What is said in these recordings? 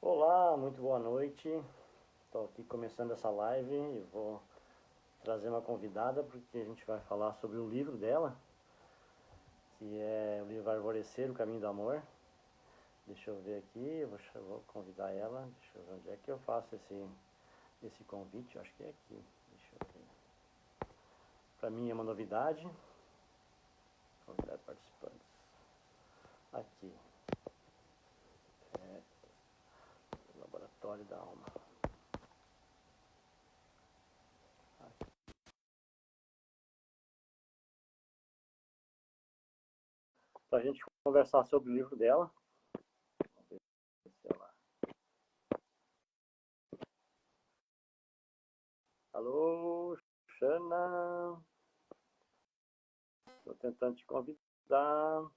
Olá, muito boa noite. Estou aqui começando essa live e vou trazer uma convidada porque a gente vai falar sobre o livro dela, que é o livro Arvorecer, o Caminho do Amor. Deixa eu ver aqui, vou convidar ela. Deixa eu ver onde é que eu faço esse convite. Eu acho que é aqui. Deixa eu ver. Para mim é uma novidade. Convidar participantes. Aqui. É o Laboratório da Alma. Para a gente conversar sobre o livro dela. Sei lá. Alô, Xana. Estou tentando te convidar.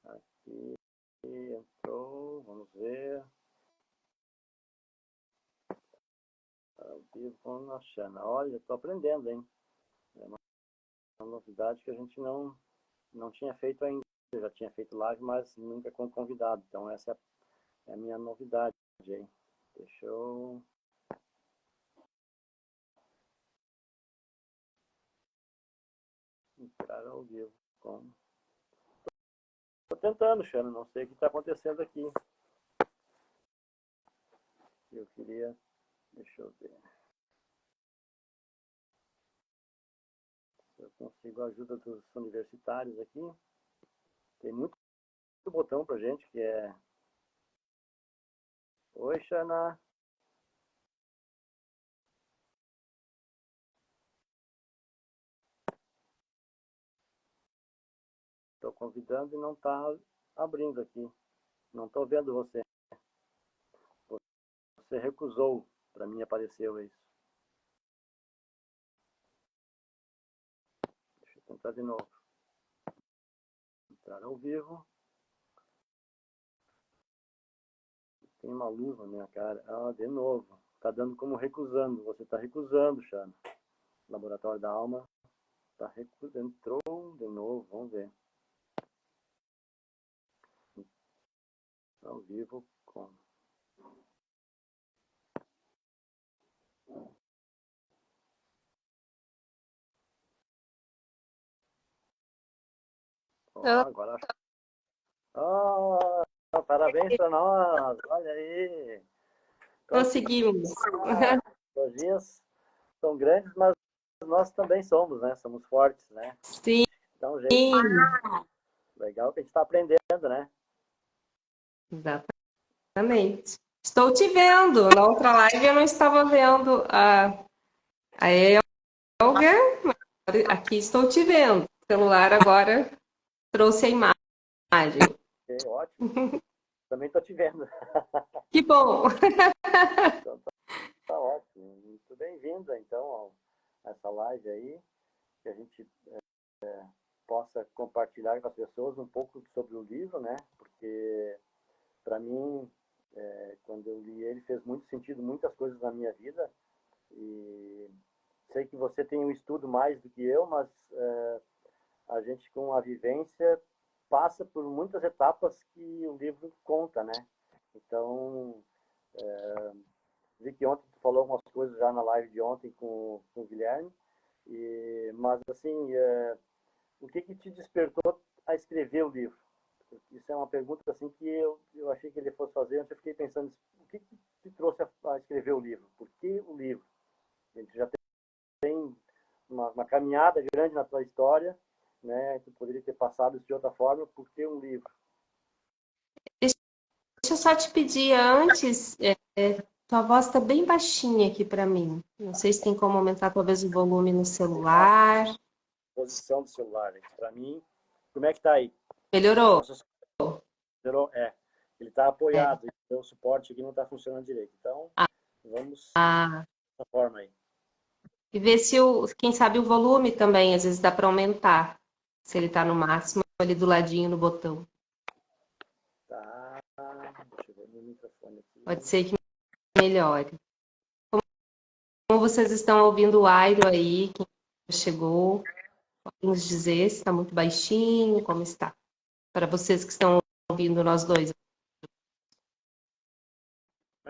Aqui entrou, vamos ver. Ao vivo na Xana. Olha, estou aprendendo, hein? É uma novidade que a gente não tinha feito ainda. Eu já tinha feito live, mas nunca com convidado. Então essa é a minha novidade, hein? Deixa eu entrar ao vivo. Estou tentando, Xana, não sei o que está acontecendo aqui. Eu queria. Deixa eu ver. Se eu consigo a ajuda dos universitários aqui. Tem muito botão pra gente que é. Oi, Xana. Estou convidando e não está abrindo aqui. Não estou vendo você. Você recusou. Para mim apareceu isso. Deixa eu tentar de novo. Entrar ao vivo. Tem uma luz na minha cara. Ah, de novo. Está dando como recusando. Você está recusando, Xana. Laboratório da Alma. Está recusando. Entrou de novo. Vamos ver. Ao vivo com. Oh, agora. Oh, parabéns para nós. Olha aí. Conseguimos. Os dias são grandes, mas nós também somos, né? Somos fortes, né? Sim, Dá um jeito. Legal que a gente está aprendendo, né? exatamente. Estou te vendo. Na outra live eu não estava vendo a Elga, mas aqui estou te vendo. O celular agora trouxe a imagem. Ótimo. Também estou te vendo. Que bom. Então tá ótimo. Muito bem-vinda, então, a essa live aí, que a gente possa compartilhar com as pessoas um pouco sobre o livro, né? Porque, para mim, quando eu li ele, fez muito sentido muitas coisas na minha vida. E sei que você tem um estudo mais do que eu, mas a gente, com a vivência, passa por muitas etapas que o livro conta, né? Então, vi que ontem tu falou algumas coisas já na live de ontem com o Guilherme, mas assim, o que te despertou a escrever o livro? Isso é uma pergunta assim que eu achei que ele fosse fazer, antes eu fiquei pensando, o que te trouxe a escrever o livro? Por que o livro? A gente já tem uma caminhada grande na tua história, né? Tu poderia ter passado isso de outra forma, por que um livro? Deixa eu só te pedir antes, tua voz está bem baixinha aqui para mim. Não sei se tem como aumentar talvez o volume no A celular. posição do celular, né? Para mim, como é que tá aí? Melhorou? Nossa, ele está É. apoiado, o suporte aqui não está funcionando direito. Então, vamos Ah, dessa forma aí. e ver se quem sabe o volume também, às vezes dá para aumentar. Se ele está no máximo, ali do ladinho no botão. Tá, deixa eu ver meu microfone Pode aqui. ser que melhore. Como vocês estão ouvindo o Airo aí, quem chegou, pode nos dizer se está muito baixinho, como está. Para vocês que estão ouvindo nós dois.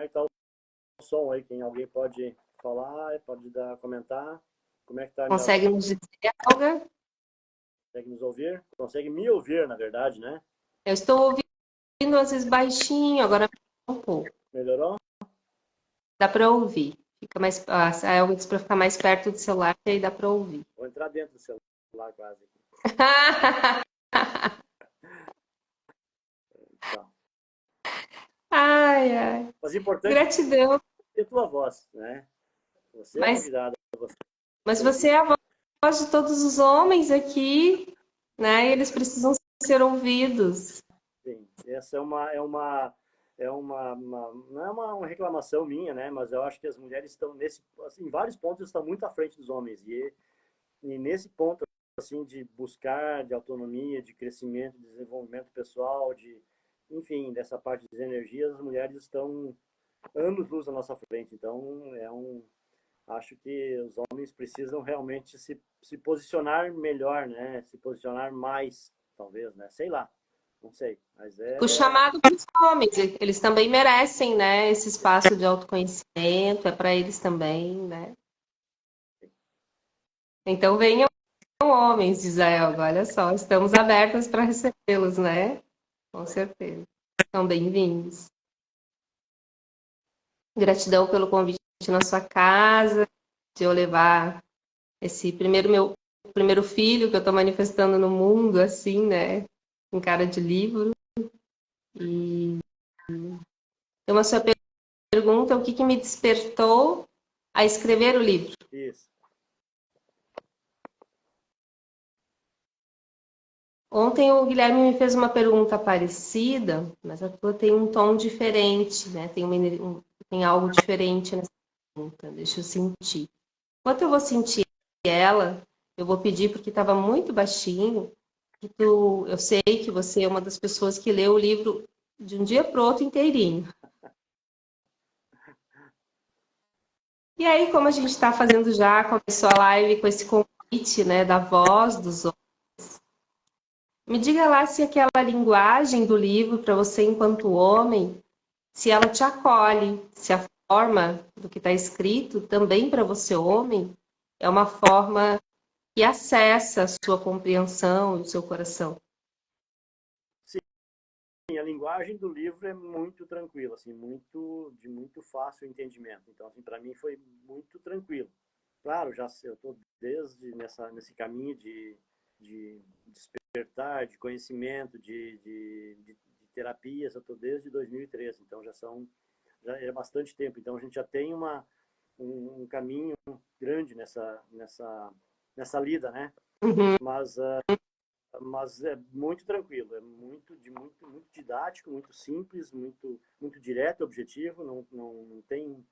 é que tá o som aí? Quem alguém pode falar, pode comentar? Como é que tá? Consegue nos dizer, Olga? Consegue nos ouvir? Consegue me ouvir, na verdade, né? Eu estou ouvindo às vezes baixinho, agora um pouco. Melhorou? Dá para ouvir. Fica mais, a Elga disse para ficar mais perto do celular, que aí dá para ouvir. Vou entrar dentro do celular quase. Tá. Ai, ai. Mas o importante Gratidão. é a tua voz, né? Você é Mas, convidada. Você mas você ouvir. é a voz de todos os homens aqui, né? E eles precisam ser ouvidos. Sim, essa não é uma reclamação minha, né? Mas eu acho que as mulheres estão assim, em vários pontos estão muito à frente dos homens e nesse ponto assim de buscar de autonomia, de crescimento, de desenvolvimento pessoal, enfim, dessa parte das energias, as mulheres estão anos-luz à nossa frente. Então, acho que os homens precisam realmente se posicionar melhor, né? Se posicionar mais, talvez, né? Sei lá, não sei, mas O chamado para os homens, eles também merecem, né? Esse espaço de autoconhecimento, é para eles também, né? Então venham homens de Israel, olha só, estamos abertas para recebê-los, né? Com certeza. São bem-vindos. Gratidão pelo convite na sua casa, de eu levar esse meu primeiro filho que eu estou manifestando no mundo, assim, né? Em cara de livro. E uma sua pergunta, o que que me despertou a escrever o livro? isso. Ontem o Guilherme me fez uma pergunta parecida, mas a tua tem um tom diferente, né? Tem algo diferente nessa pergunta. Deixa eu sentir. Enquanto eu vou sentir ela, eu vou pedir, porque estava muito baixinho, eu sei que você é uma das pessoas que leu o livro de um dia para o outro inteirinho. E aí, como a gente está fazendo já, começou a live com esse convite, né, da voz dos outros. Me diga lá se aquela linguagem do livro, para você enquanto homem, se ela te acolhe, se a forma do que está escrito também para você, homem, é uma forma que acessa a sua compreensão e o seu coração. Sim, a linguagem do livro é muito tranquila, assim, de muito fácil entendimento. Então, assim, para mim foi muito tranquilo. Claro, eu estou desde nesse caminho de despertar, de conhecimento, de terapias, eu estou desde 2013, então já é bastante tempo. Então a gente já tem um caminho grande nessa lida, né? Uhum. Mas é muito tranquilo, é muito didático, muito simples, muito direto, objetivo, não tem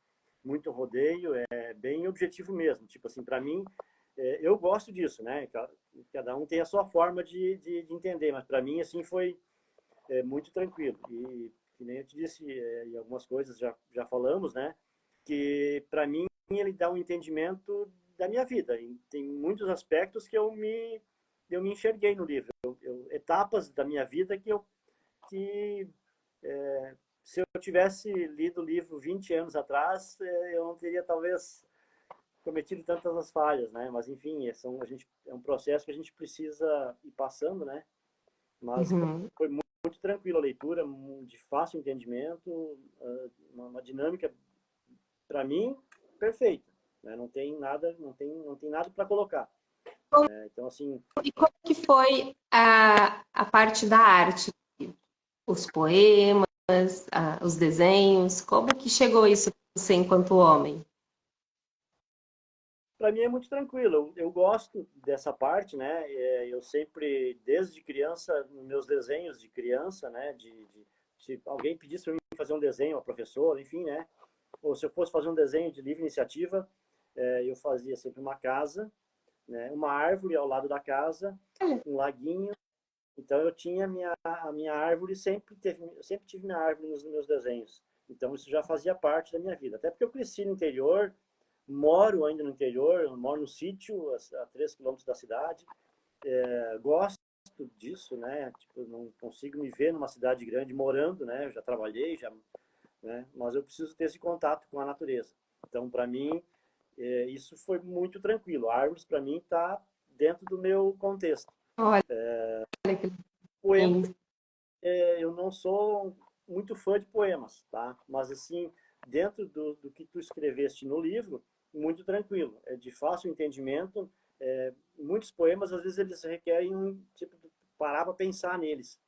muito rodeio, é bem objetivo mesmo. Tipo assim, para mim, eu gosto disso, né? Cada um tem a sua forma de entender, mas para mim, assim, foi muito tranquilo. E, que nem eu te disse, e algumas coisas já falamos, né? Que para mim, ele dá um entendimento da minha vida. E tem muitos aspectos que eu me enxerguei no livro. Etapas da minha vida que se eu tivesse lido o livro 20 anos atrás, eu não teria talvez cometido tantas as falhas, né? Mas enfim, é um processo que a gente precisa ir passando, né? Mas Uhum. foi muito tranquila a leitura, de fácil entendimento, uma dinâmica para mim perfeita, né? Não tem nada para colocar. Então assim, E como que foi a parte da arte? Os poemas, os desenhos? Como que chegou isso para você enquanto homem? para mim é muito tranquilo. Eu gosto dessa parte, né? Eu sempre, desde criança, nos meus desenhos de criança, né? Se alguém pedisse para mim fazer um desenho, a professora, enfim, né? Ou se eu fosse fazer um desenho de livre iniciativa, eu fazia sempre uma casa, né? Uma árvore ao lado da casa, um laguinho. Então eu tinha a minha árvore, eu sempre tive minha árvore nos meus desenhos. Então isso já fazia parte da minha vida. Até porque eu cresci no interior, moro ainda no interior, moro no sítio, a 3 quilômetros da cidade. Gosto disso, né? Tipo, não consigo me ver numa cidade grande morando, né? Eu já trabalhei, já né? Mas eu preciso ter esse contato com a natureza. Então, para mim, isso foi muito tranquilo. Árvores, para mim, está dentro do meu contexto. Olha que Poemas, lindo. eu não sou muito fã de poemas, tá? Mas, assim, dentro do que tu escreveste no livro, muito tranquilo. É de fácil entendimento. Muitos poemas, às vezes, eles requerem tipo, parar para pensar neles.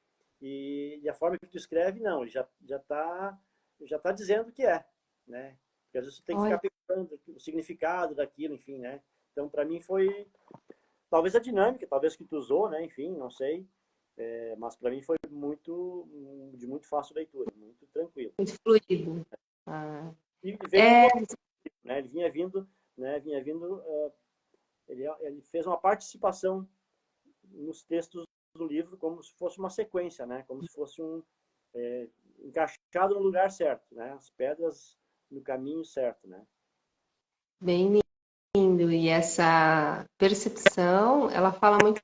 E a forma que tu escreve, não, ele já tá dizendo o que é, né? Porque às vezes tu tem que ficar Olha, pensando o significado daquilo, enfim, né? Então, para mim foi talvez a dinâmica, talvez que tu usou, né? Enfim, não sei. Mas para mim foi de muito fácil leitura, muito tranquilo. muito fluido. Ah, E veio é, muito, né? Ele vinha vindo, né? Vinha vindo, ele fez uma participação nos textos do livro como se fosse uma sequência, né? Como se fosse encaixado no lugar certo, né? As pedras no caminho certo, né? bem lindo. E essa percepção, ela fala muito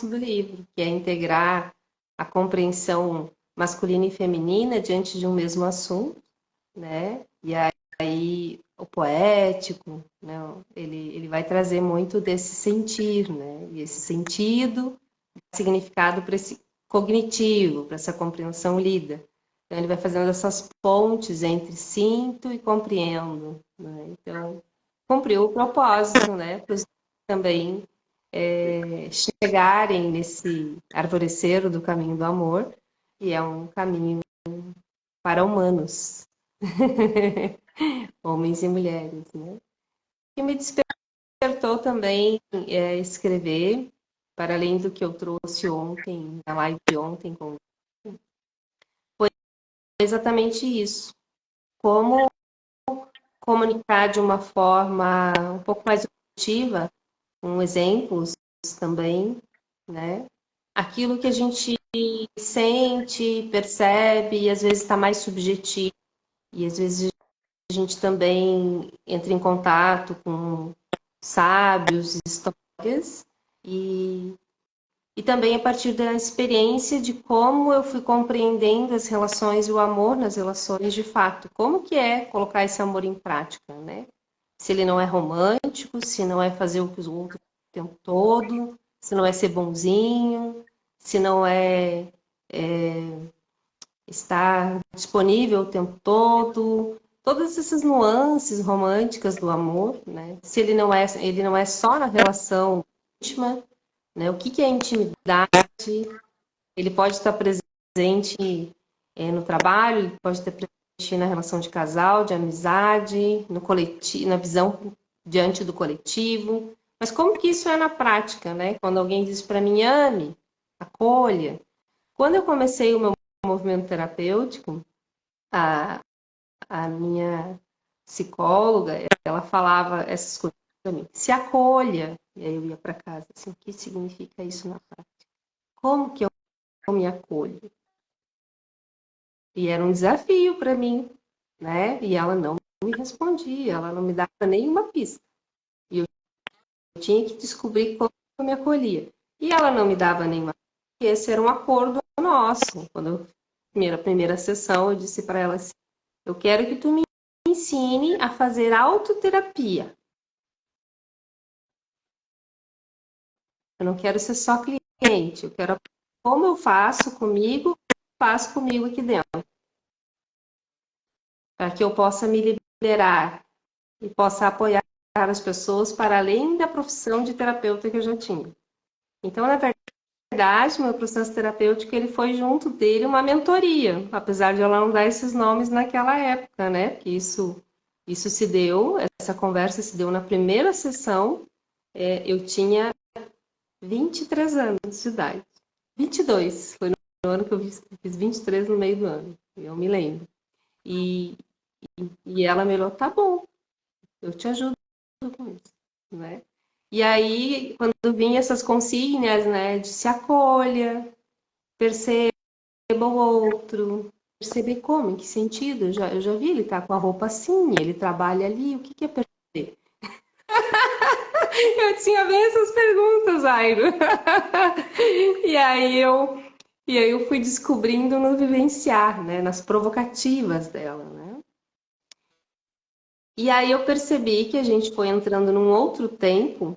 do livro, que é integrar a compreensão masculina e feminina diante de um mesmo assunto, né? E aí o poético, né? Ele vai trazer muito desse sentir, né? E esse sentido, significado para esse cognitivo, para essa compreensão lida. Então ele vai fazendo essas pontes entre sinto e compreendo, né? Então cumpriu o propósito, né? Para os também chegarem nesse arvorecer do caminho do amor, e é um caminho para humanos, homens e mulheres, né? E me despertou também escrever, para além do que eu trouxe ontem, na live de ontem, foi exatamente isso. Como comunicar de uma forma um pouco mais objetiva, com exemplos também, né? Aquilo que a gente sente, percebe, e às vezes está mais subjetivo, e às vezes a gente também entra em contato com sábios, histórias, e, e também a partir da experiência de como eu fui compreendendo as relações e o amor nas relações de fato. Como que é colocar esse amor em prática, né? Se ele não é romântico, se não é fazer o que os outros o tempo todo, se não é ser bonzinho, se não estar disponível o tempo todo, todas essas nuances românticas do amor, né? Se ele não é só na relação íntima, né? O que que é intimidade? Ele pode estar presente no trabalho, ele pode estar presente na relação de casal, de amizade, no coletivo, na visão diante do coletivo. Mas como que isso é na prática, né? Quando alguém diz para mim, ame, acolha. Quando eu comecei o meu movimento terapêutico, a, a minha psicóloga, ela falava essas coisas para mim. Se acolha. E aí eu ia para casa, assim, o que significa isso na prática? Como que eu me acolho? E era um desafio para mim, né? E ela não me respondia, ela não me dava nenhuma pista. E eu tinha que descobrir como eu me acolhia. E ela não me dava nenhuma pista. E esse era um acordo nosso. Quando eu primeira sessão, eu disse para ela assim: eu quero que tu me ensine a fazer autoterapia. Eu não quero ser só cliente, eu quero como eu faço comigo aqui dentro, para que eu possa me liberar e possa apoiar as pessoas para além da profissão de terapeuta que eu já tinha. Então, na verdade, meu processo terapêutico ele foi junto dele uma mentoria, apesar de ela não dar esses nomes naquela época, né? Que isso se deu, essa conversa se deu na primeira sessão. Eu tinha 23 anos de idade. 22, foi no ano que eu fiz 23 no meio do ano, eu me lembro. E, e ela me falou, tá bom, eu te ajudo com isso, né? E aí, quando vinha essas consignas, né, de se acolha, perceba o outro, perceber como, em que sentido, eu já vi ele tá com a roupa assim, ele trabalha ali, o que que é perceber? Eu tinha bem essas perguntas, Airo. E aí E aí eu fui descobrindo no vivenciar, né? Nas provocativas dela, né? E aí eu percebi que a gente foi entrando num outro tempo,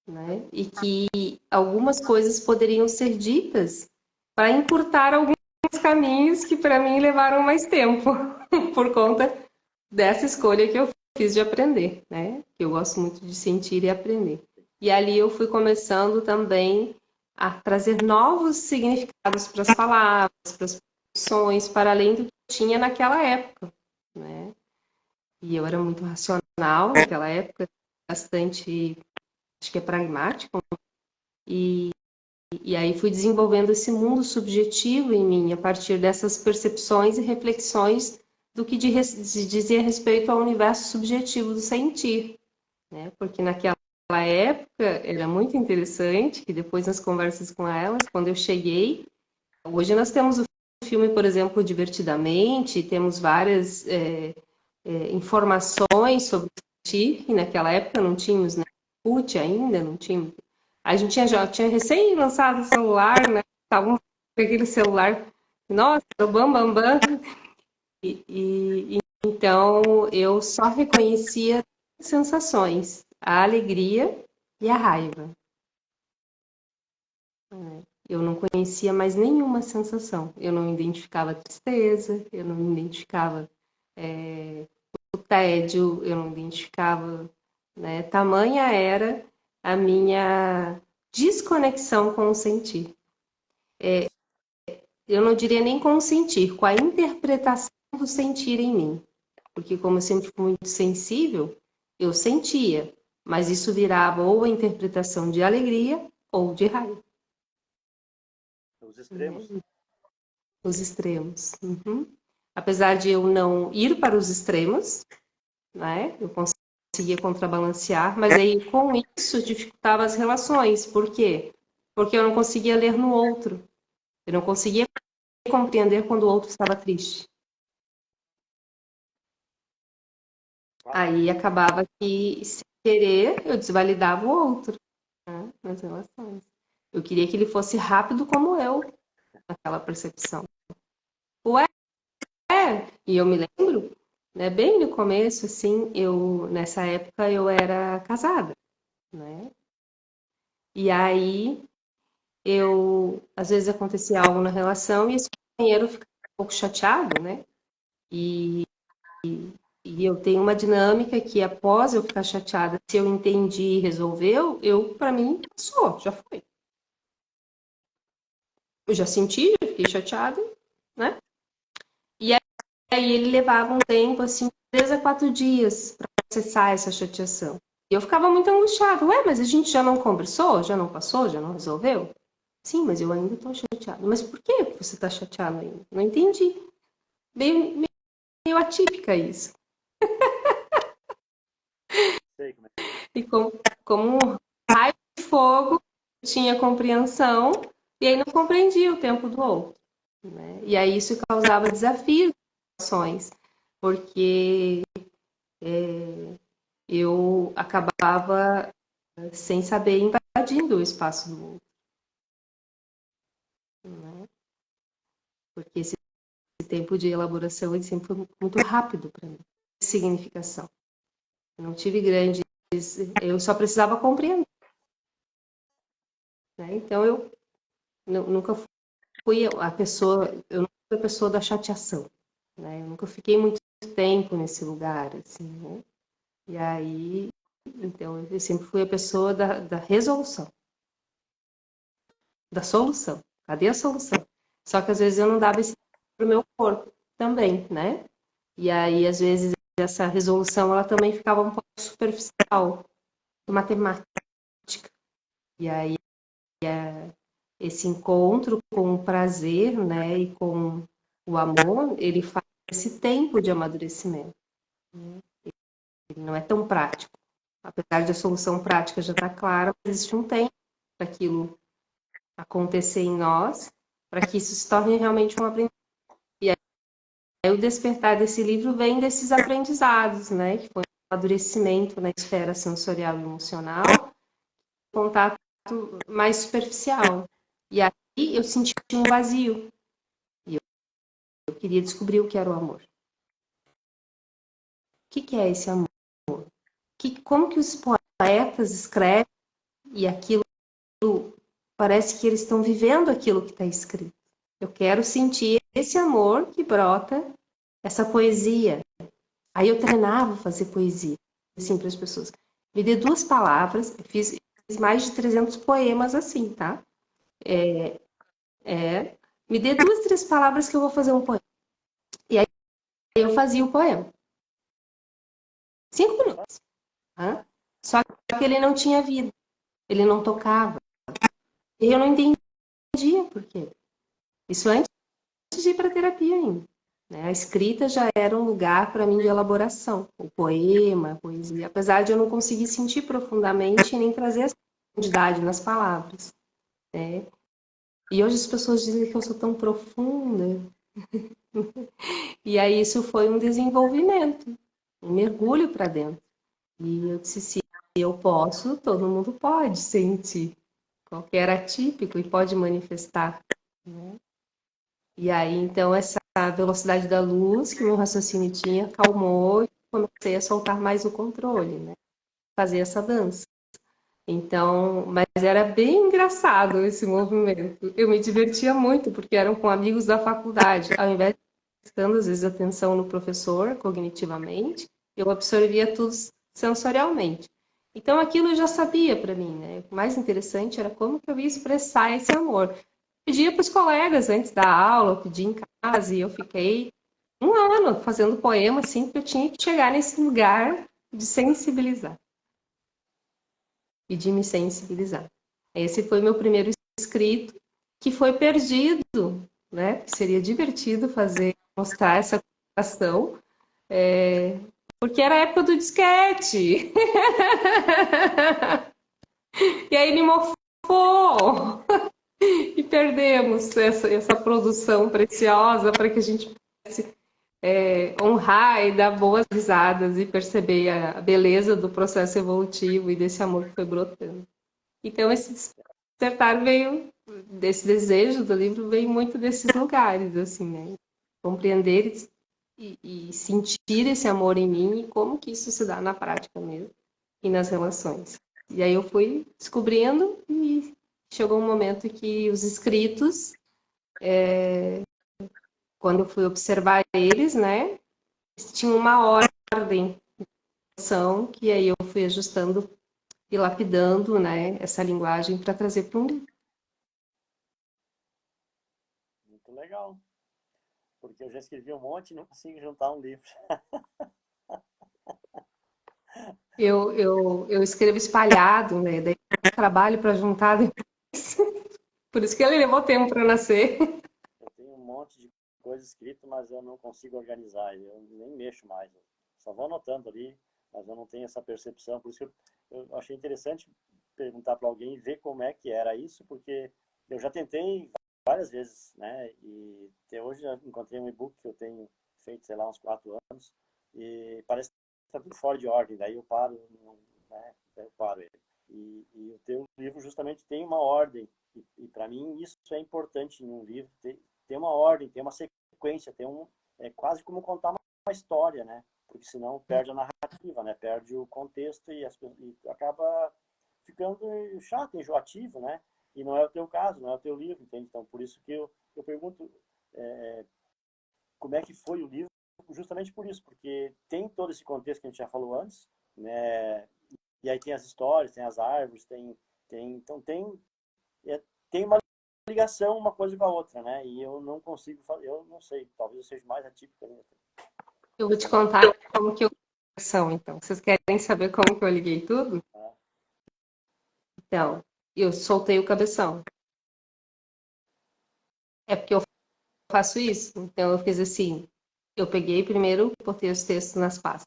né? E que algumas coisas poderiam ser ditas para encurtar alguns caminhos que para mim levaram mais tempo, por conta dessa escolha que eu fiz de aprender, né? Que eu gosto muito de sentir e aprender. E ali eu fui começando também a trazer novos significados para as palavras, para as expressões, para além do que tinha naquela época, né? E eu era muito racional naquela época, bastante, acho que é pragmático, e aí fui desenvolvendo esse mundo subjetivo em mim, a partir dessas percepções e reflexões do que dizia respeito ao universo subjetivo do sentir, né? Porque naquela época era muito interessante, que depois nas conversas com elas, quando eu cheguei, hoje nós temos o filme, por exemplo, Divertidamente, temos várias informações sobre o sentir, e naquela época não tínhamos, né? CUT ainda, não tínhamos. A gente já tinha recém lançado o celular, né? Estavam com aquele celular, nossa, o bam, bam, bam. Então eu só reconhecia sensações, a alegria e a raiva. Eu não conhecia mais nenhuma sensação. Eu não identificava tristeza, eu não identificava o tédio, eu não identificava, né? Tamanha era a minha desconexão com o sentir. Eu não diria nem com o sentir, com a interpretação do sentir em mim. Porque como eu sempre fui muito sensível, eu sentia, mas isso virava ou a interpretação de alegria ou de raiva. Os extremos. Os extremos. Uhum. Apesar de eu não ir para os extremos, né? Eu conseguia contrabalancear, mas aí com isso dificultava as relações. Por quê? Porque eu não conseguia ler no outro. Eu não conseguia compreender quando o outro estava triste. Aí acabava que, sem querer, eu desvalidava o outro, né, nas relações. Eu queria que ele fosse rápido como eu, naquela percepção. Ué, e eu me lembro, né, bem no começo, assim, nessa época eu era casada, né? E aí às vezes acontecia algo na relação e esse companheiro ficava um pouco chateado, né? E E eu tenho uma dinâmica que após eu ficar chateada, se eu entendi e resolveu, para mim, passou, já foi. Eu já senti, já fiquei chateada, né? E aí ele levava um tempo, assim, 3 a 4 dias para processar essa chateação. E eu ficava muito angustiada. Ué, mas a gente já não conversou? Já não passou? Já não resolveu? Sim, mas eu ainda estou chateada. Mas por que você está chateada ainda? Não entendi. Meio atípica isso. Sei como é. E como um raio de fogo, tinha compreensão, e aí não compreendia o tempo do outro, né? E aí isso causava desafios nas relações, porque eu acabava sem saber invadindo o espaço do outro, né? Porque esse tempo de elaboração ele sempre foi muito rápido para mim. Significação. Eu não tive grandes, eu só precisava compreender, né? Então eu nunca fui a pessoa, eu nunca fui a pessoa da chateação, né? Eu nunca fiquei muito tempo nesse lugar, assim, né? E aí, então, eu sempre fui a pessoa da resolução, da solução. Cadê a solução? Só que às vezes eu não dava esse para o meu corpo também, né? E aí, às vezes, essa resolução, ela também ficava um pouco superficial, matemática. E aí, esse encontro com o prazer, né, e com o amor, ele faz esse tempo de amadurecimento. Né? Ele não é tão prático. Apesar de a solução prática já estar clara, existe um tempo para aquilo acontecer em nós, para que isso se torne realmente um aprendizado. E aí o despertar desse livro vem desses aprendizados, né, que foi um amadurecimento na esfera sensorial e emocional, contato mais superficial. E aí eu senti um vazio. E eu queria descobrir o que era o amor. O que é esse amor? Como que os poetas escrevem e aquilo parece que eles estão vivendo aquilo que está escrito. Eu quero sentir esse amor que brota, essa poesia. Aí eu treinava fazer poesia, assim, para as pessoas. Me dê 2 palavras, fiz mais de 300 poemas assim, tá? Me dê 2, 3 palavras que eu vou fazer um poema. E aí eu fazia o poema. 5 minutos. Tá? Só que ele não tinha vida, ele não tocava. E eu não entendia por quê. Isso antes de ir para terapia ainda. Né? A escrita já era um lugar para mim de elaboração. O poema, a poesia. Apesar de eu não conseguir sentir profundamente e nem trazer essa profundidade nas palavras. Né? E hoje as pessoas dizem que eu sou tão profunda. E aí isso foi um desenvolvimento, um mergulho para dentro. E eu disse, se eu posso, todo mundo pode sentir. Qualquer atípico e pode manifestar. Né? E aí, então, essa velocidade da luz que o meu raciocínio tinha acalmou e comecei a soltar mais o controle, né? Fazer essa dança. Então, mas era bem engraçado esse movimento. Eu me divertia muito, porque eram com amigos da faculdade. Ao invés de prestando, às vezes, atenção no professor, cognitivamente, eu absorvia tudo sensorialmente. Então, aquilo eu já sabia para mim, né? O mais interessante era como que eu ia expressar esse amor. Pedia para os colegas antes da aula, pedia em casa, e eu fiquei 1 ano fazendo poema, assim, porque eu tinha que chegar nesse lugar de sensibilizar e de me sensibilizar. Esse foi meu primeiro escrito, que foi perdido, né? Seria divertido fazer, mostrar essa comunicação, porque era a época do disquete. E aí me mofou. E perdemos essa produção preciosa para que a gente pudesse honrar e dar boas risadas e perceber a beleza do processo evolutivo e desse amor que foi brotando. Então, esse despertar veio desse desejo do livro, veio muito desses lugares, assim, né? Compreender e sentir esse amor em mim e como que isso se dá na prática mesmo e nas relações. E aí eu fui descobrindo e chegou um momento que os escritos, quando eu fui observar eles, né, tinham uma ordem, que aí eu fui ajustando e lapidando, né, essa linguagem para trazer para um livro. Muito legal. Porque eu já escrevi um monte e não consigo juntar um livro. Eu escrevo espalhado, né, daí eu trabalho para juntar depois. Por isso que ele levou tempo para nascer. Eu tenho um monte de coisa escrita, mas eu não consigo organizar. Eu nem mexo mais. Eu só vou anotando ali, mas eu não tenho essa percepção. Por isso que eu achei interessante perguntar para alguém e ver como é que era isso, porque eu já tentei várias vezes, né? E até hoje já encontrei um e-book que eu tenho feito, sei lá, uns 4 anos, e parece que está tudo fora de ordem. Daí eu paro, né? Daí eu paro ele. E o teu livro justamente tem uma ordem. E para mim isso é importante em um livro, ter uma ordem, ter uma sequência, ter é quase como contar uma história, né? Porque senão perde a narrativa, né? Perde o contexto e acaba ficando chato, enjoativo, né? E não é o teu caso, não é o teu livro, entende? Então, por isso que eu pergunto como é que foi o livro, justamente por isso, porque tem todo esse contexto que a gente já falou antes, né? E aí tem as histórias, tem as árvores, então tem uma ligação uma coisa com a outra, né? E eu não consigo fazer, eu não sei, talvez eu seja mais atípico. Eu vou te contar como que eu são, então. Vocês querem saber como que eu liguei tudo? Então, eu soltei o cabeção. É porque eu faço isso. Então, eu fiz assim. Eu peguei primeiro, botei os textos nas pastas.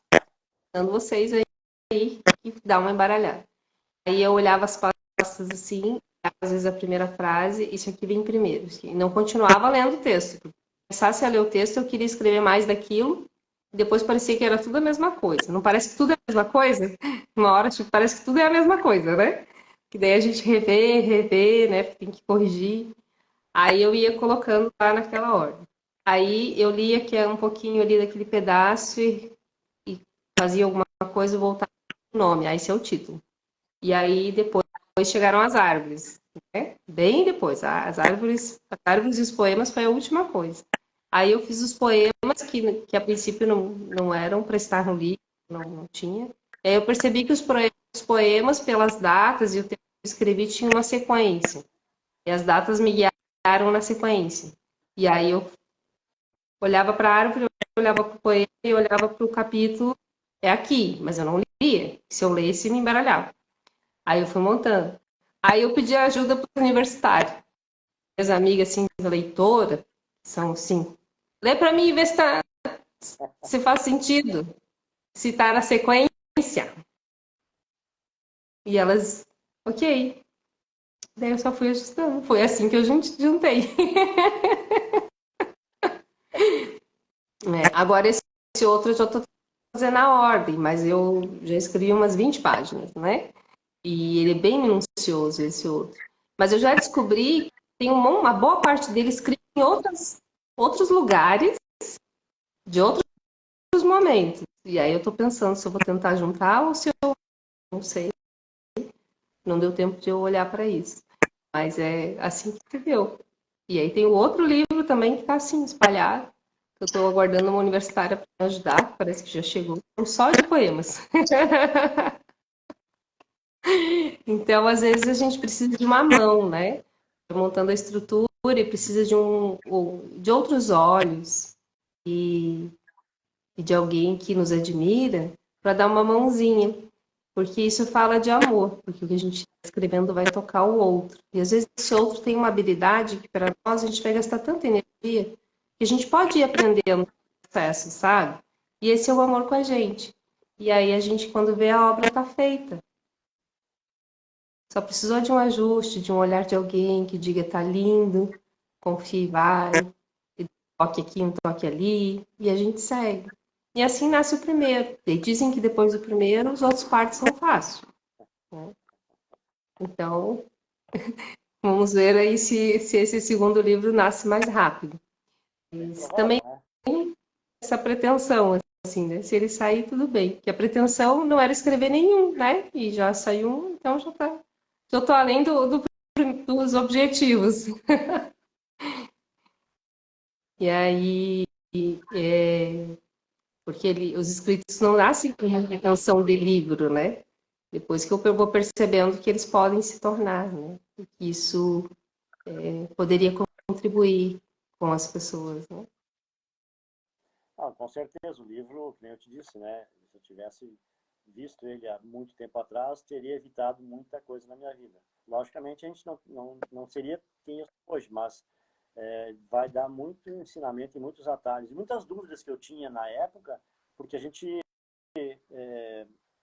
Dando vocês aí que dá uma embaralhada. Aí eu olhava as pastas assim, às vezes a primeira frase, isso aqui vem primeiro. E não continuava lendo o texto. Se começasse a ler o texto, eu queria escrever mais daquilo. Depois parecia que era tudo a mesma coisa. Não parece que tudo é a mesma coisa? Uma hora, tipo, parece que tudo é a mesma coisa, né? Que daí a gente revê, né? Tem que corrigir. Aí eu ia colocando lá naquela ordem. Aí eu lia que é um pouquinho ali daquele pedaço e fazia alguma coisa e voltava o nome. Aí esse é o título. E aí depois chegaram as árvores, né? Bem depois. As árvores e os poemas foi a última coisa. Aí eu fiz os poemas que a princípio não eram para estar no livro, não tinha. E aí eu percebi que os poemas, pelas datas e o tempo que eu escrevi, tinha uma sequência. E as datas me guiaram na sequência. E aí eu olhava para a árvore, olhava para o poema e olhava para o capítulo. É aqui, mas eu não lia. Se eu lesse, me embaralhava. Aí eu fui montando. Aí eu pedi ajuda para o universitário. Minhas amigas, assim, leitora, são assim, lê para mim e vê se faz sentido, se está na sequência. E elas, ok. Daí eu só fui ajustando. Foi assim que eu juntei. Agora esse outro eu já estou fazendo na ordem, mas eu já escrevi umas 20 páginas, né? E ele é bem minucioso, esse outro. Mas eu já descobri que tem uma boa parte dele escrito em outros lugares, de outros momentos. E aí eu estou pensando se eu vou tentar juntar ou se eu não sei. Não deu tempo de eu olhar para isso. Mas é assim que deu. E aí tem o outro livro também que está assim, espalhado. Eu estou aguardando uma universitária para me ajudar, parece que já chegou. Só de poemas. Então, às vezes, a gente precisa de uma mão, né? Montando a estrutura e precisa de outros olhos e de alguém que nos admira para dar uma mãozinha. Porque isso fala de amor, porque o que a gente está escrevendo vai tocar o outro. E às vezes esse outro tem uma habilidade que para nós a gente vai gastar tanta energia que a gente pode ir aprendendo no processo, sabe? E esse é o amor com a gente. E aí a gente, quando vê a obra, está feita. Só precisou de um ajuste, de um olhar de alguém que diga tá lindo, confie, vai, e toque aqui, um toque ali, e a gente segue. E assim nasce o primeiro. E dizem que depois do primeiro, os outros partes são fáceis. Né? Então, vamos ver aí se esse segundo livro nasce mais rápido. Bem Mas também provável, né? tem essa pretensão, assim, né? Se ele sair, tudo bem. Porque a pretensão não era escrever nenhum, né? E já saiu um, então já tá. Já tô além dos objetivos. E aí, é, porque os escritos não nascem com uma pretensão de livro, né? Depois que eu vou percebendo que eles podem se tornar, né? E que isso poderia contribuir com as pessoas, né? Ah, com certeza, o livro, como eu te disse, né? Se eu tivesse visto ele há muito tempo atrás, teria evitado muita coisa na minha vida. Logicamente, a gente não seria quem eu sou hoje, mas vai dar muito ensinamento e muitos atalhos. E muitas dúvidas que eu tinha na época, porque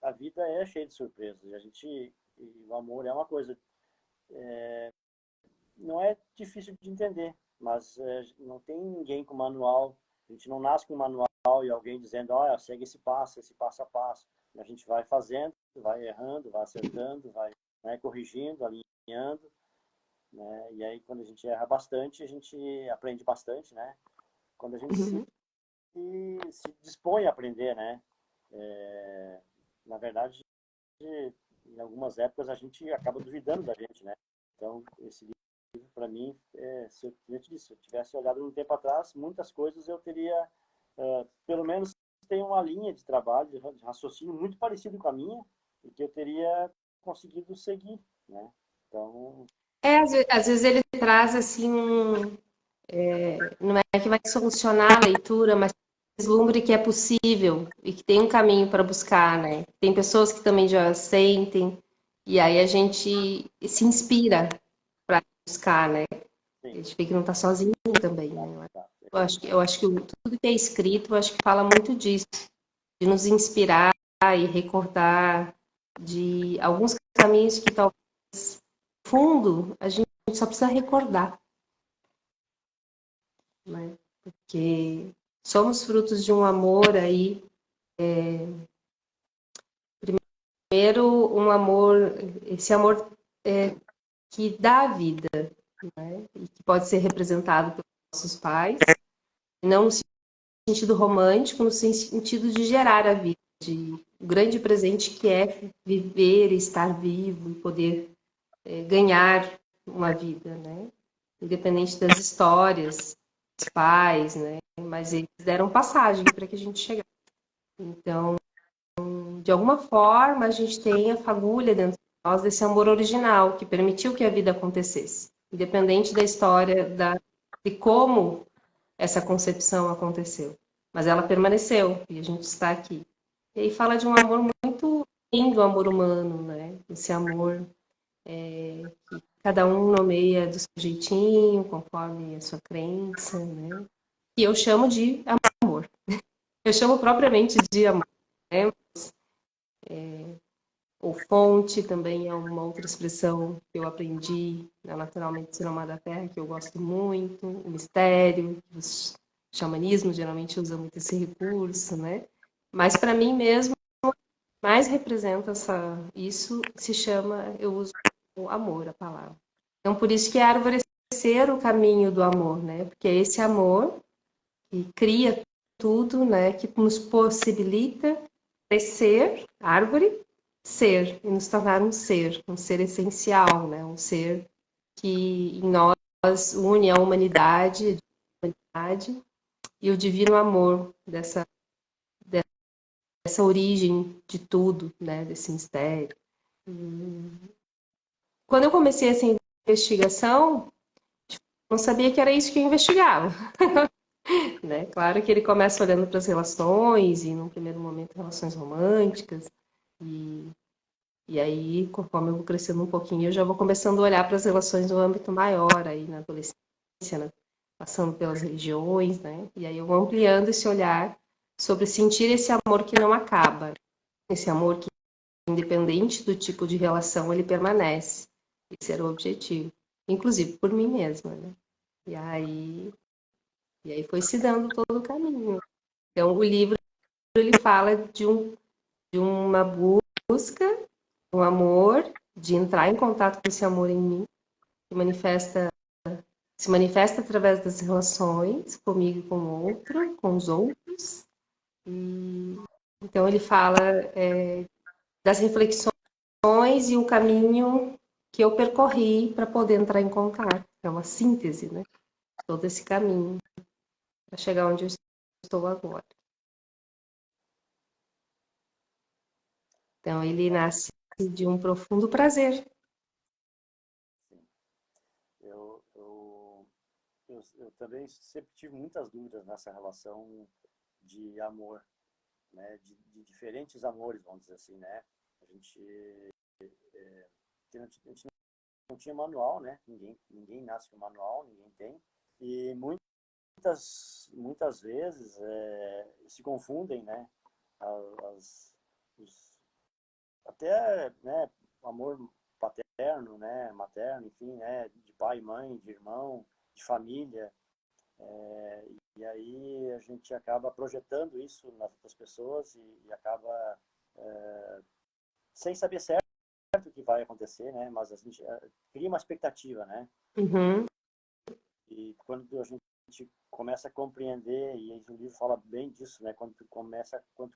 a vida é cheia de surpresas. E o amor é uma coisa, não é difícil de entender, mas não tem ninguém com manual. A gente não nasce com manual e alguém dizendo, olha, segue esse passo a passo. A gente vai fazendo, vai errando, vai acertando, vai, né, corrigindo, alinhando, né? E aí quando a gente erra bastante, a gente aprende bastante, né? Quando a gente Uhum. se dispõe a aprender, né? É, na verdade, em algumas épocas a gente acaba duvidando da gente, né? Então, esse livro, para mim, se eu tivesse olhado um tempo atrás, muitas coisas eu teria, pelo menos, tem uma linha de trabalho, de raciocínio muito parecido com a minha, e que eu teria conseguido seguir, né? Então, Às vezes ele traz assim não é que vai solucionar a leitura, mas vislumbre que é possível e que tem um caminho para buscar, né? Tem pessoas que também já sentem, e aí a gente se inspira para buscar, né? A sim, gente vê que não está sozinho também, tá, né? tá. Eu acho que tudo que é escrito, eu acho que fala muito disso, de nos inspirar e recordar de alguns caminhos que talvez fundo a gente só precisa recordar, né? Porque somos frutos de um amor aí, primeiro um amor, esse amor que dá a vida, né? E que pode ser representado pelos nossos pais, não no sentido romântico, no sentido de gerar a vida, de o grande presente que é viver, estar vivo e poder ganhar uma vida, né? Independente das histórias, dos pais, né? Mas eles deram passagem para que a gente chegasse. Então, de alguma forma, a gente tem a fagulha dentro de nós desse amor original que permitiu que a vida acontecesse, independente da história, de como essa concepção aconteceu. Mas ela permaneceu e a gente está aqui. E aí fala de um amor muito lindo, o amor humano, né? Esse amor que cada um nomeia do seu jeitinho, conforme a sua crença, né? E eu chamo de amor. Eu chamo propriamente de amor, né? Ou fonte também é uma outra expressão que eu aprendi na Naturalmente Ser Amada da Terra, que eu gosto muito. O mistério, os xamanismos geralmente usam muito esse recurso, né? Mas para mim mesmo, mais representa isso se chama, eu uso o amor, a palavra. Então, por isso que é arvorecer o caminho do amor, né? Porque é esse amor que cria tudo, né? Que nos possibilita crescer, árvore, ser, e nos tornar um ser essencial, né? Um ser que em nós une a humanidade e o divino amor dessa origem de tudo, né? Desse mistério. Quando eu comecei essa investigação, não sabia que era isso que eu investigava, né? Claro que ele começa olhando para as relações e, num primeiro momento, relações românticas e E aí, conforme eu vou crescendo um pouquinho, eu já vou começando a olhar para as relações no âmbito maior, aí na adolescência, né? Passando pelas religiões, né? E aí eu vou ampliando esse olhar sobre sentir esse amor que não acaba, esse amor que, independente do tipo de relação, ele permanece. Esse era o objetivo, inclusive por mim mesma, né? E aí, e aí foi se dando todo o caminho. Então, o livro ele fala de uma busca, um amor, de entrar em contato com esse amor em mim, que se manifesta através das relações comigo e com o outro, com os outros. E, então ele fala das reflexões e o caminho que eu percorri para poder entrar em contato. É uma síntese, né? Todo esse caminho para chegar onde eu estou agora. Então ele nasce de um profundo prazer. Sim. Eu, eu, eu também sempre tive muitas dúvidas nessa relação de amor, né? De diferentes amores, vamos dizer assim, né? A gente, a gente não tinha manual, né? Ninguém nasce com manual, ninguém tem. E muitas vezes se confundem, né? As, os, até, né? Amor paterno, né? Materno, enfim, né? De pai, mãe, de irmão, de família. E aí a gente acaba projetando isso nas outras pessoas e acaba sem saber certo o que vai acontecer, né? Mas a gente cria uma expectativa, né? Uhum, E quando a gente começa a compreender, e o livro fala bem disso, né? Quando tu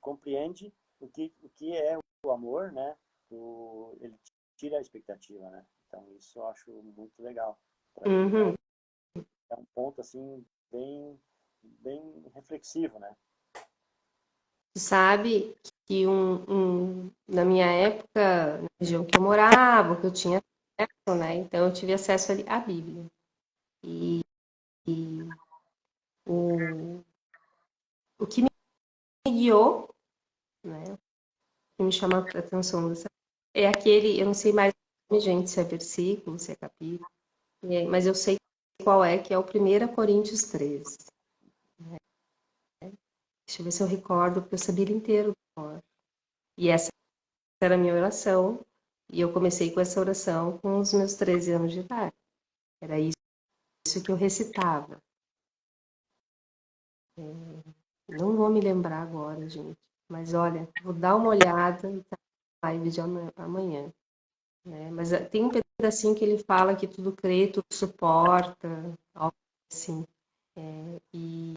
compreende o que é o amor, né? Ele tira a expectativa, né? Então isso eu acho muito legal. Para mim uhum. é um ponto assim bem reflexivo, né? Sabe que na minha época, na região que eu morava, que eu tinha acesso, né? Então eu tive acesso ali à Bíblia. E, e o, o que me guiou, né? O que me chama a atenção é aquele, eu não sei mais, gente, se é versículo, se é capítulo, mas eu sei qual é, que é o 1 Coríntios 13. Deixa eu ver se eu recordo, porque eu sabia ele inteiro. E essa era a minha oração. E eu comecei com essa oração com os meus 13 anos de idade. Era isso que eu recitava. Não vou me lembrar agora, gente. Mas olha, vou dar uma olhada e tá na live de amanhã. né? Mas tem um pedacinho que ele fala que tudo crê, tudo suporta, algo assim. E,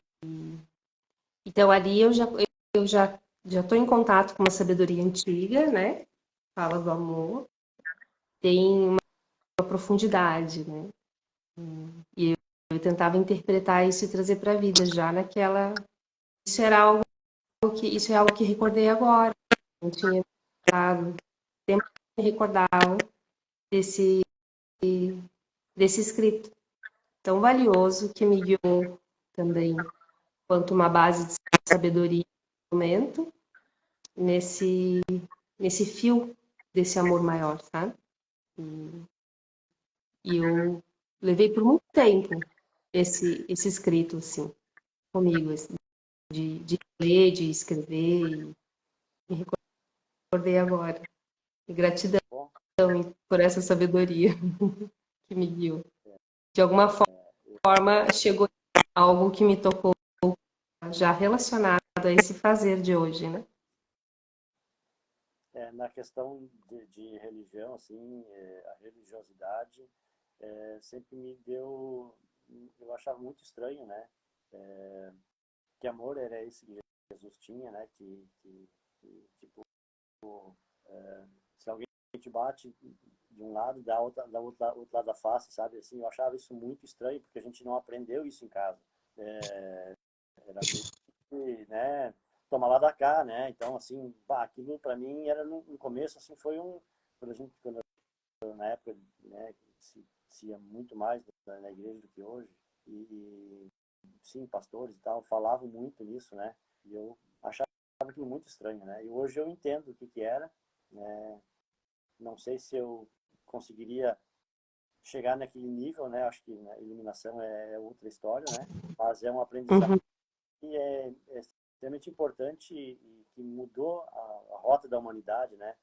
então ali eu já estou em contato com uma sabedoria antiga, né? Fala do amor, tem uma profundidade, né? E eu tentava interpretar isso e trazer para a vida já naquela. Isso era algo isso é algo que recordei agora. Não tinha pensado, sempre me recordava desse desse escrito tão valioso que me guiou também quanto uma base de sabedoria no momento nesse nesse fio desse amor maior, sabe? E eu levei por muito tempo esse escrito assim comigo, de ler, de escrever, e me recordei agora. E gratidão Bom, por essa sabedoria que me guiou. De alguma forma, chegou algo que me tocou já relacionado a esse fazer de hoje, né? na questão de religião, assim, a religiosidade sempre me deu, eu achava muito estranho, né? Que amor era esse que Jesus tinha, né? Tipo, se alguém te bate de um lado, outro lado da face, sabe? Assim, eu achava isso muito estranho, porque a gente não aprendeu isso em casa. Era meio que, né? Toma lá da cá, né? Então, assim, pá, aquilo para mim era no começo, assim, foi quando na época, né, se ia muito mais na igreja do que hoje, e sim, pastores e tal, falavam muito nisso, né? E eu achava aquilo muito estranho, né? E hoje eu entendo o que que era, né? Não sei se eu conseguiria chegar naquele nível, né? Acho que né, iluminação é outra história, né? Mas é um aprendizado Uhum. que é extremamente importante e que mudou a rota da humanidade, né?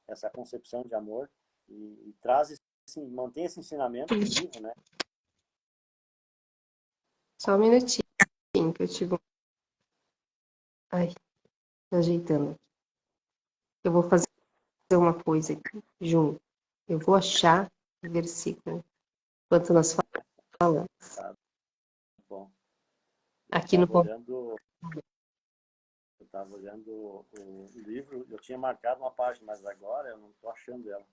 Essa concepção de amor e traz assim, mantém esse ensinamento vivo, né? Só um minutinho que eu tive. Ai, tô ajeitando. Eu vou fazer uma coisa aqui junto. Eu vou achar o versículo enquanto nós falamos. Tá bom. Eu Aqui no estava computador. olhando, eu estava olhando o livro, eu tinha marcado uma página, mas agora eu não estou achando ela.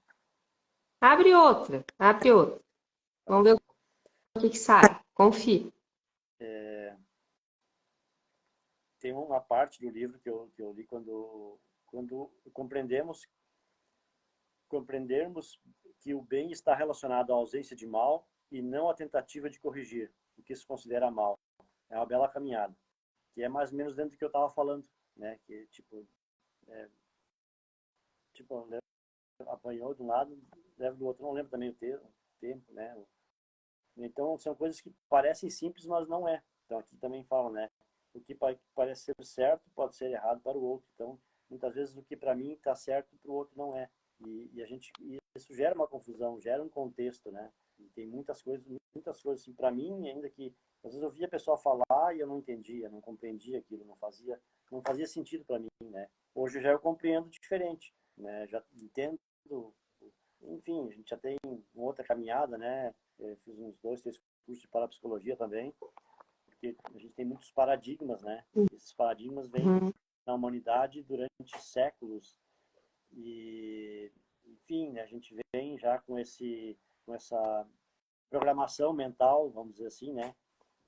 Abre outra, abre outra. Tá Vamos ver bom. o que sai. Confia. É, tem uma parte do livro que eu li quando compreendermos que o bem está relacionado à ausência de mal e não à tentativa de corrigir o que se considera mal. É uma bela caminhada, que é mais ou menos dentro do que eu estava falando, né? Que tipo apanhou de um lado, leva do outro, não lembro também o tempo, né? Então são coisas que parecem simples, mas não é. Então aqui também fala, né? O que parece ser certo pode ser errado para o outro. Então muitas vezes o que para mim está certo para o outro não é. E isso gera uma confusão, gera um contexto, né? E tem muitas coisas assim para mim, ainda que às vezes eu via a pessoa falar e eu não entendia, não compreendia aquilo, não fazia sentido para mim, né? Hoje já eu compreendo diferente, né? Já entendo, enfim, a gente já tem uma outra caminhada, né? Eu fiz uns 2, 3 cursos de parapsicologia também, porque a gente tem muitos paradigmas, né? Esses paradigmas vêm Uhum. na humanidade durante séculos e, enfim, né, a gente vem já com essa programação mental, vamos dizer assim, né?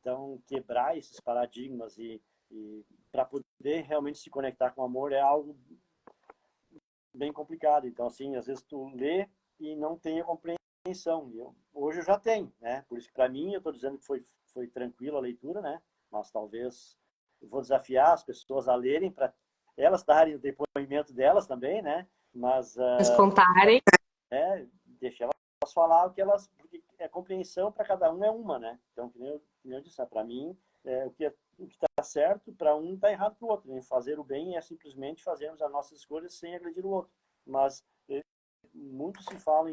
Então, quebrar esses paradigmas e para poder realmente se conectar com o amor é algo bem complicado. Então, assim, às vezes tu lê e não tem a compreensão. Hoje eu já tenho, né? Por isso que para mim eu estou dizendo que foi tranquila a leitura, né? Mas talvez eu vou desafiar as pessoas a lerem para elas darem o depoimento delas também, né? Mas Eles contarem. deixar elas falar o que elas, porque a compreensão para cada um é uma, né? Então, que nem eu disse, para mim o que está certo para um está errado para o outro. Né? Fazer o bem é simplesmente fazermos as nossas escolhas sem agredir o outro. Mas muito se fala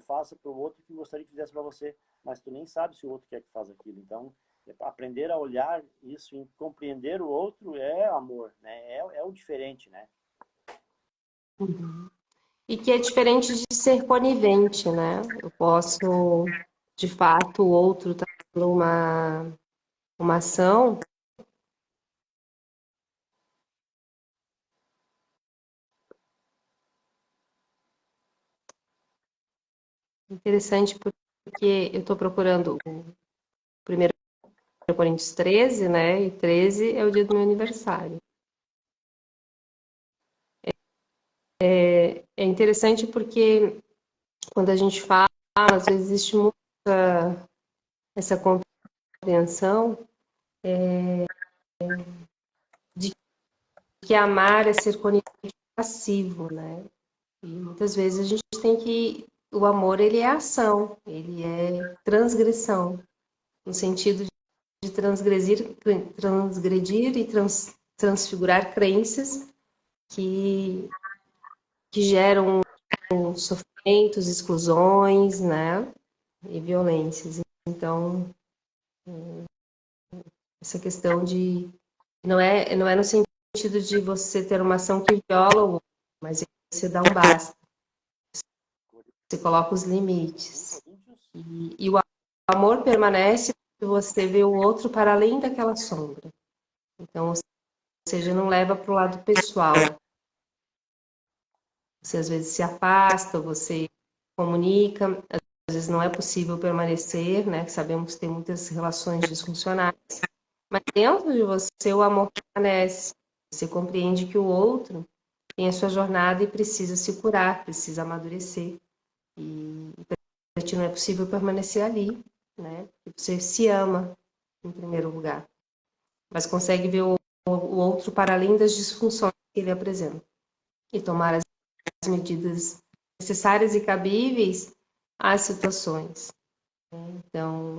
faça para o outro o que gostaria que fizesse para você, mas tu nem sabe se o outro quer que faça aquilo. Então, aprender a olhar isso e compreender o outro é amor, né? É o diferente, né? Uhum. E que é diferente de ser conivente, né? Eu posso, de fato, o outro está fazendo uma ação interessante porque eu estou procurando o primeiro Coríntios 13, né? E 13 é o dia do meu aniversário. É interessante porque quando a gente fala, às vezes existe muita essa compreensão de que amar é ser conivente passivo, né? E muitas vezes a gente tem que o amor ele é ação, ele é transgressão, no sentido de transgredir e transfigurar crenças que geram sofrimentos, exclusões, né? E violências. Então, essa questão de não é no sentido de você ter uma ação que viola o outro, mas você dá um basta, você coloca os limites. E o amor permanece porque você vê o outro para além daquela sombra. Então, ou seja, não leva para o lado pessoal. Você às vezes se afasta, você comunica, às vezes não é possível permanecer, né? Sabemos que tem muitas relações disfuncionais, mas dentro de você o amor permanece. Você compreende que o outro tem a sua jornada e precisa se curar, precisa amadurecer. E para ti não é possível permanecer ali, né? Você se ama em primeiro lugar, mas consegue ver o outro para além das disfunções que ele apresenta e tomar as medidas necessárias e cabíveis às situações. Então,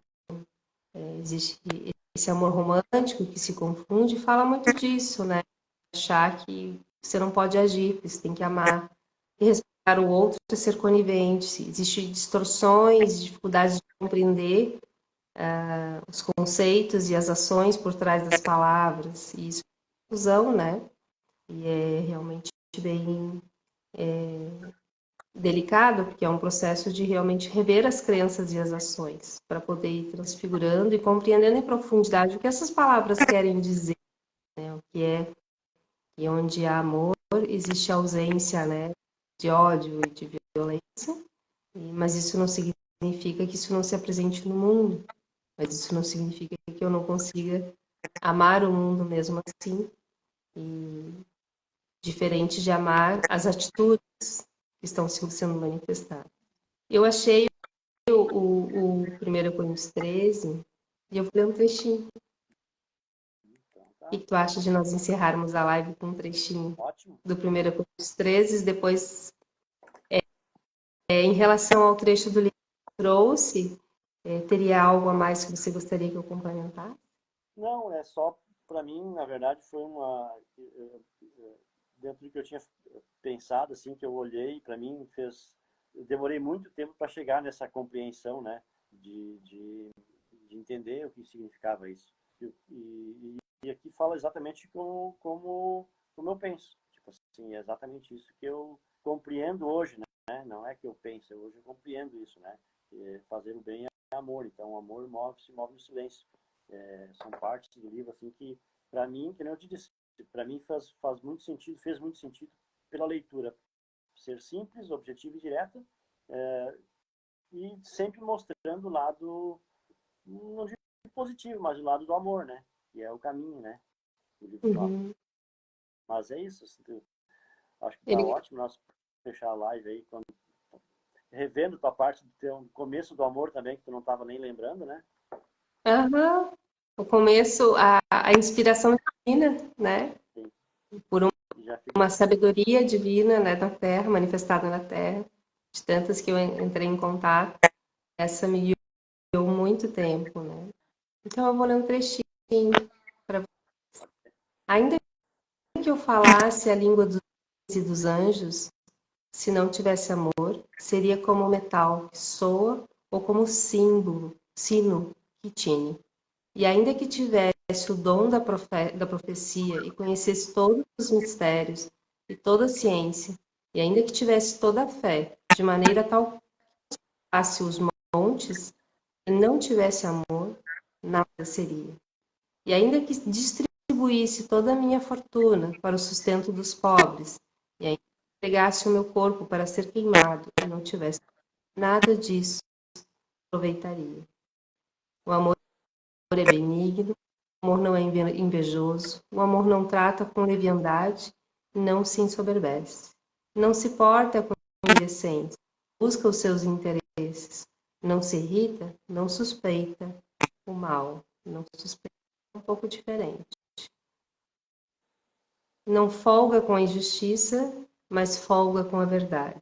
existe esse amor romântico que se confunde, fala muito disso, né? Achar que você não pode agir, que você tem que amar e respeitar o outro e ser conivente. Existem distorções, dificuldades de compreender os conceitos e as ações por trás das palavras, e isso é confusão, né? E é realmente bem delicado, porque é um processo de realmente rever as crenças e as ações, para poder ir transfigurando e compreendendo em profundidade o que essas palavras querem dizer, né? O que é, e onde há amor, existe ausência, né, de ódio e de violência, mas isso não significa que isso não se apresente no mundo, mas isso não significa que eu não consiga amar o mundo mesmo assim, e diferente de amar as atitudes que estão sendo manifestadas. Eu achei o 1 Coríntios 13 e eu vou ler um trechinho. Então, O tá. que tu acha de nós encerrarmos a live com um trechinho Ótimo. do 1 Coríntios 13, depois, em relação ao trecho do livro que trouxe, teria algo a mais que você gostaria que eu complementasse? Não, é só, para mim, na verdade, foi uma. Dentro do que eu tinha pensado, assim, que eu olhei, para mim, fez. Eu demorei muito tempo para chegar nessa compreensão, né? De entender o que significava isso. E aqui fala exatamente como eu penso. Tipo assim, é exatamente isso que eu compreendo hoje, né? Não é que eu penso, hoje eu compreendo isso, né? Fazer o bem é amor, então o amor move no silêncio. São partes do livro assim que, para mim, que nem eu te disse, para mim faz muito sentido, fez muito sentido pela leitura ser simples, objetiva e direta, é, e sempre mostrando o lado, não digo positivo, mas o lado do amor, né? Que é o caminho, né? O livro fala. Uhum. Mas é isso, assim, acho que tá Ele, ótimo nós fechar a live aí, quando, revendo tua parte do teu começo do amor também, que tu não estava nem lembrando, né? uhum. O começo, a inspiração divina, né? Sim. Por Já fica. uma sabedoria divina, né, da Terra, manifestada na Terra, de tantas que eu entrei em contato, essa me guiou muito tempo, né? Então eu vou ler um trechinho para ainda que eu falasse a língua dos homens e dos anjos, se não tivesse amor, seria como metal que soa ou como sino que tine. E ainda que tivesse o dom da profecia e conhecesse todos os mistérios e toda a ciência, E ainda que tivesse toda a fé, de maneira tal que passe os montes, e não tivesse amor, nada seria. E ainda que distribuísse toda a minha fortuna para o sustento dos pobres, e ainda que entregasse o meu corpo para ser queimado, e não tivesse nada disso, aproveitaria. O amor é benigno, o amor não é invejoso, o amor não trata com leviandade, não se ensoberbece. Não se porta com indecência, busca os seus interesses, não se irrita, não suspeita o mal, não suspeita, é um pouco diferente. Não folga com a injustiça, mas folga com a verdade.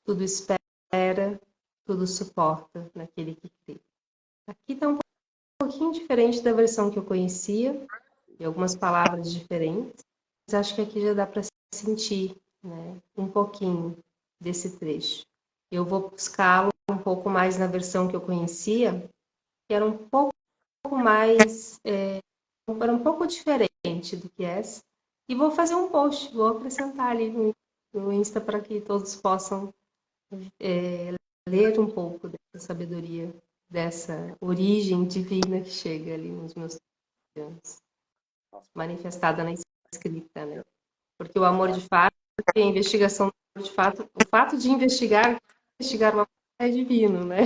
Tudo espera, tudo suporta naquele que crê. Aqui está um pouquinho diferente da versão que eu conhecia, e algumas palavras diferentes, mas acho que aqui já dá para sentir, né, um pouquinho desse trecho. Eu vou buscá-lo um pouco mais na versão que eu conhecia, que era um pouco mais, era um pouco diferente do que essa, e vou fazer um post, vou acrescentar ali no Insta para que todos possam ler um pouco dessa sabedoria, dessa origem divina que chega ali nos meus anos, manifestada na escrita, né? Porque o amor de fato, a investigação do amor de fato, o fato de investigar o amor é divino, né?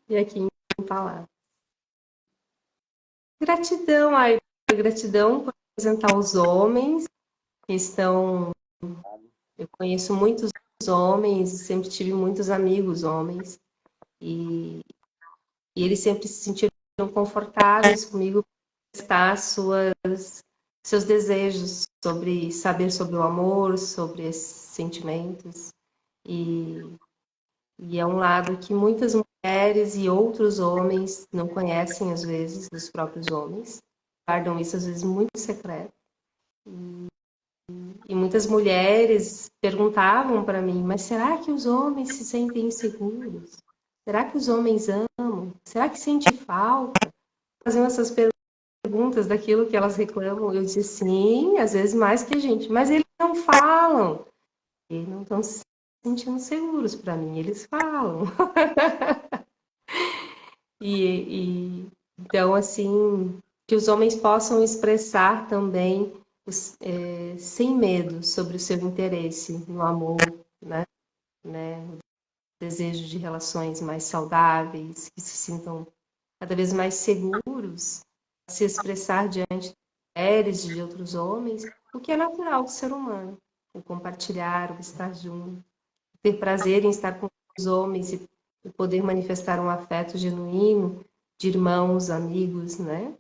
E aqui em palavras. Gratidão, ai, gratidão por apresentar os homens que estão. Eu conheço muitos homens, sempre tive muitos amigos homens, e eles sempre se sentiram confortáveis comigo para expressar seus desejos sobre saber sobre o amor, sobre esses sentimentos. E é um lado que muitas mulheres e outros homens não conhecem, às vezes, dos próprios homens. Guardam isso, às vezes, muito secreto. E muitas mulheres perguntavam para mim, mas será que os homens se sentem inseguros? Será que os homens amam? Será que sente falta? Faziam essas perguntas daquilo que elas reclamam. Eu disse, sim, às vezes mais que a gente. Mas eles não falam. Eles não estão se sentindo seguros para mim. Eles falam. Então, assim, que os homens possam expressar também sem medo sobre o seu interesse no amor, né? O desejo de relações mais saudáveis, que se sintam cada vez mais seguros a se expressar diante de mulheres, de outros homens, o que é natural do ser humano, o compartilhar, o estar junto, ter prazer em estar com os homens e poder manifestar um afeto genuíno de irmãos, amigos, né?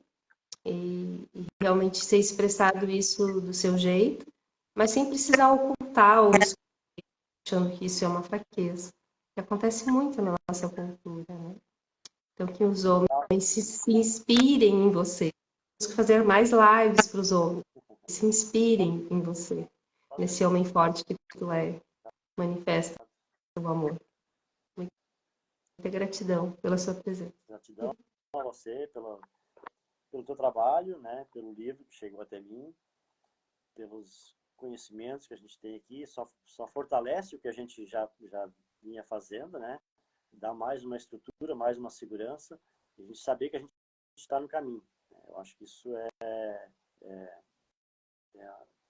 E realmente ser expressado isso do seu jeito, mas sem precisar ocultar ou achando que isso é uma fraqueza, que acontece muito na nossa cultura, né? Então, que os homens se inspirem em você. Temos que fazer mais lives para os homens, que se inspirem em você, nesse homem forte que tu é, manifesta o amor. Muita gratidão pela sua presença. Gratidão a você pelo teu trabalho, né? Pelo livro que chegou até mim, pelos conhecimentos que a gente tem aqui, só fortalece o que a gente já vinha fazendo, né? Dá mais uma estrutura, mais uma segurança, e a gente saber que a gente está no caminho. Eu acho que isso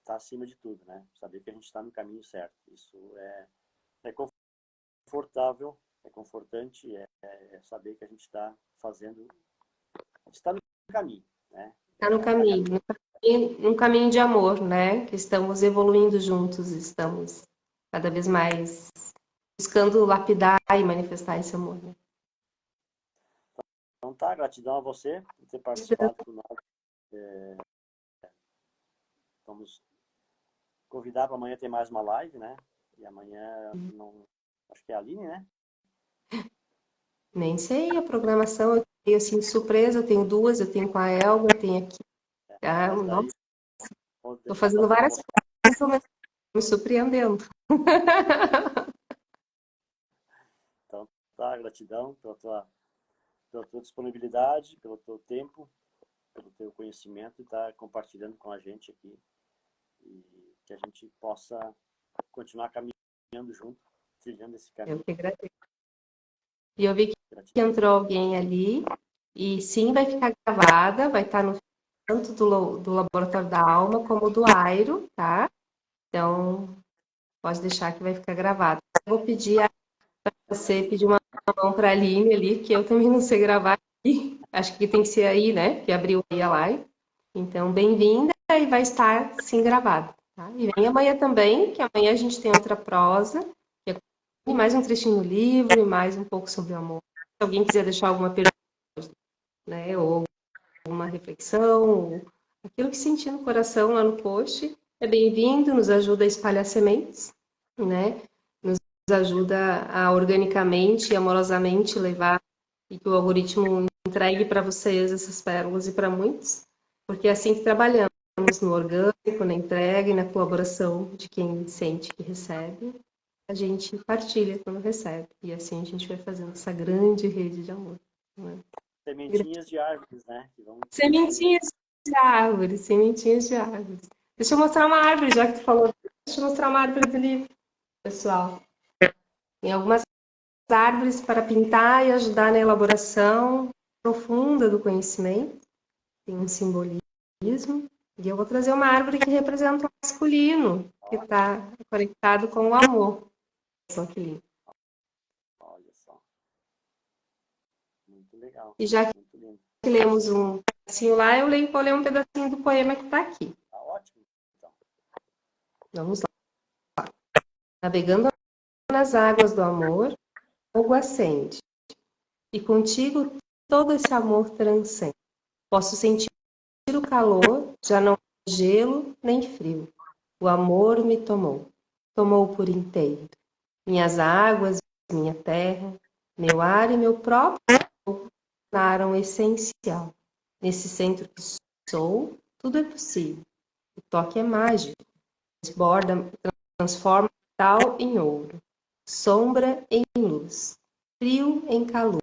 tá acima de tudo, né? Saber que a gente está no caminho certo. Isso é confortável, é confortante, saber que a gente está fazendo, está no caminho, né? Está no caminho, num caminho de amor, né? Que estamos evoluindo juntos, estamos cada vez mais buscando lapidar e manifestar esse amor. Né? Então tá, gratidão a você por ter participado com nós. Vamos convidar para amanhã ter mais uma live, né? E amanhã, não, acho que é a Aline, né? Nem sei a programação, eu tenho assim de surpresa, eu tenho duas, eu tenho com a Elba, eu tenho aqui. Daí, Estou fazendo várias coisas, mas me surpreendendo. Então tá, gratidão pela tua disponibilidade, pelo teu tempo, pelo teu conhecimento e estar compartilhando com a gente aqui que a gente possa continuar caminhando junto, trilhando esse Eu caminho. que agradeço. E eu vi que entrou alguém ali, e sim, vai ficar gravada, vai estar no tanto do Laboratório da Alma como do Airo, tá? Então, pode deixar que vai ficar gravado. Eu vou pedir para você pedir uma mão para a Aline ali, que eu também não sei gravar aqui. Acho que tem que ser aí, né? Que abriu aí a live. Então, bem-vinda e vai estar sim gravado. Tá? E vem amanhã também, que amanhã a gente tem outra prosa, que é mais um trechinho do livro e mais um pouco sobre o amor. Se alguém quiser deixar alguma pergunta, né? Ou uma reflexão, ou aquilo que sentir no coração lá no post, é bem-vindo, nos ajuda a espalhar sementes, né? Nos ajuda a organicamente e amorosamente levar e que o algoritmo entregue para vocês essas pérolas e para muitos, porque é assim que trabalhamos, no orgânico, na entrega e na colaboração de quem sente que recebe, a gente partilha quando recebe, e assim a gente vai fazendo essa grande rede de amor. Né? Sementinhas de árvores, né? Que vão Sementinhas de árvores, sementinhas de árvores. Deixa eu mostrar uma árvore, já que tu falou. Deixa eu mostrar uma árvore do livro, pessoal. Tem algumas árvores para pintar e ajudar na elaboração profunda do conhecimento. Tem um simbolismo. E eu vou trazer uma árvore que representa o masculino, que está conectado com o amor. Só que lindo. Olha só. Muito legal. E já Muito lindo. que lemos um pedacinho lá, vou ler um pedacinho do poema que está aqui. Tá ótimo. Então. Vamos lá. Navegando nas águas do amor, fogo acende. E contigo todo esse amor transcende. Posso sentir o calor, já não é gelo nem frio. O amor me tomou, tomou por inteiro. Minhas águas, minha terra, meu ar e meu próprio corpo tornaram essencial. Nesse centro que sou, tudo é possível. O toque é mágico, desborda, transforma metal em ouro, sombra em luz, frio em calor.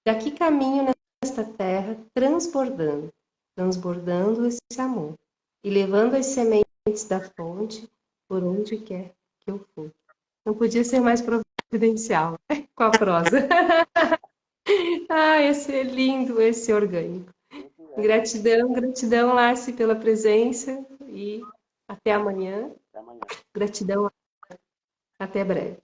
Daqui caminho nesta terra transbordando, transbordando esse amor e levando as sementes da fonte por onde quer que eu for. Não podia ser mais providencial, né? Com a prosa. Ah, esse é lindo, esse orgânico. Gratidão, gratidão, Lárcio, pela presença e até amanhã. Até amanhã. Gratidão, até breve.